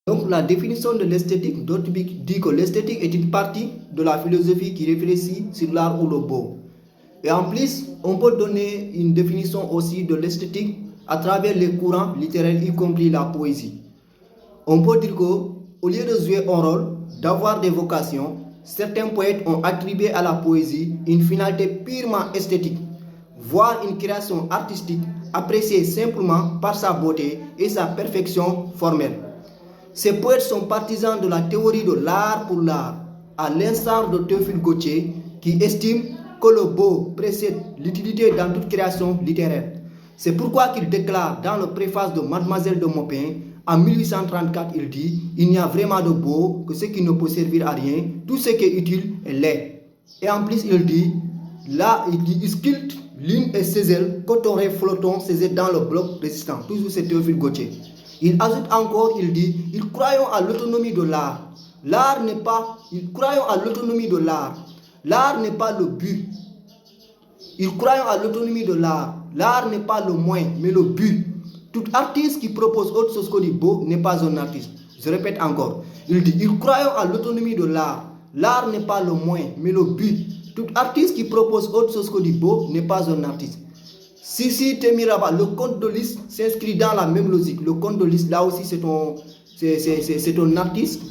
Donc la définition de l'esthétique, d'autres dit que l'esthétique est une partie de la philosophie qui réfléchit sur l'art ou le beau. Et en plus, on peut donner une définition aussi de l'esthétique à travers les courants littéraires, y compris la poésie. On peut dire qu'au lieu de jouer un rôle, d'avoir des vocations, certains poètes ont attribué à la poésie une finalité purement esthétique, voire une création artistique appréciée simplement par sa beauté et sa perfection formelle. Ces poètes sont partisans de la théorie de l'art pour l'art, à l'instar de Théophile Gautier, qui estime que le beau précède l'utilité dans toute création littéraire. C'est pourquoi qu'il déclare dans le préface de Mademoiselle de Maupin, en 1834, il dit « Il n'y a vraiment de beau que ce qui ne peut servir à rien, tout ce qui est utile est laid. » Et en plus, il dit « Là, il sculpte l'une et ses ailes, cotoré flottant ses ailes dans le bloc résistant. » Toujours c'est Théophile Gautier. Il ajoute encore, il dit, ils croyons à l'autonomie de l'art. L'art n'est pas, ils croyons à l'autonomie de l'art. L'art n'est pas le but. Ils croyons à l'autonomie de l'art. L'art n'est pas le moyen, mais le but. Tout artiste qui propose autre chose que du beau n'est pas un artiste. Je répète encore. Il dit, ils croyons à l'autonomie de l'art. L'art n'est pas le moyen, mais le but. Tout artiste qui propose autre chose que du beau n'est pas un artiste. Sissi Temiraba, le conte de Lys s'inscrit dans la même logique. Le conte de Lys, là aussi, c'est un artiste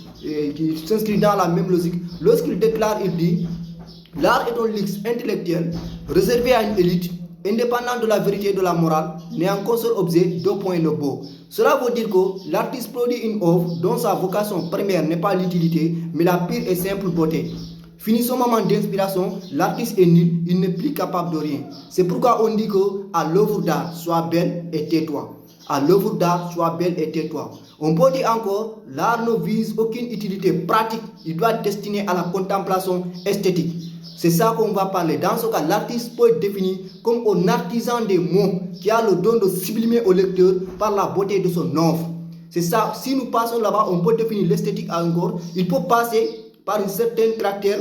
qui s'inscrit dans la même logique. Lorsqu'il déclare, il dit « L'art est un luxe intellectuel réservé à une élite, indépendant de la vérité et de la morale, n'ayant qu'un seul objet, deux points le beau. » Cela veut dire que l'artiste produit une œuvre dont sa vocation première n'est pas l'utilité, mais la pure et simple beauté. Fini son moment d'inspiration, l'artiste est nul, il n'est plus capable de rien. C'est pourquoi on dit que à l'œuvre d'art, sois belle et tais-toi. À l'œuvre d'art, sois belle et tais-toi. On peut dire encore, l'art ne vise aucune utilité pratique, il doit être destiné à la contemplation esthétique. C'est ça qu'on va parler. Dans ce cas, l'artiste peut être défini comme un artisan des mots qui a le don de sublimer au lecteur par la beauté de son œuvre. C'est ça, si nous passons là-bas, on peut définir l'esthétique encore. Il peut passer par un certain caractère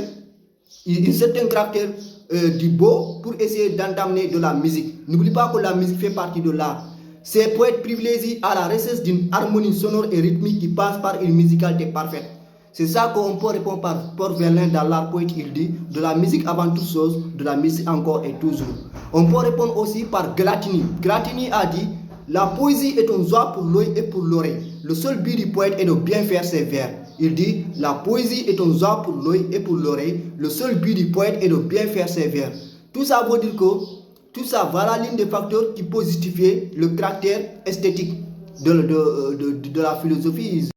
du beau pour essayer d'entamer de la musique. N'oublie pas que la musique fait partie de l'art. Ces poètes privilégient à la recherche d'une harmonie sonore et rythmique qui passe par une musicalité parfaite. C'est ça qu'on peut répondre par Paul Verlaine dans l'art poète, il dit de la musique avant toute chose, de la musique encore et toujours. On peut répondre aussi par Glatini. Glatini a dit la poésie est un joie pour l'œil et pour l'oreille. Le seul but du poète est de bien faire ses vers. Il dit, la poésie est un joie pour l'œil et pour l'oreille. Le seul but du poète est de bien faire ses vers. Tout ça veut dire que, tout ça, voilà l'une des facteurs qui peut justifier le caractère esthétique de la philosophie.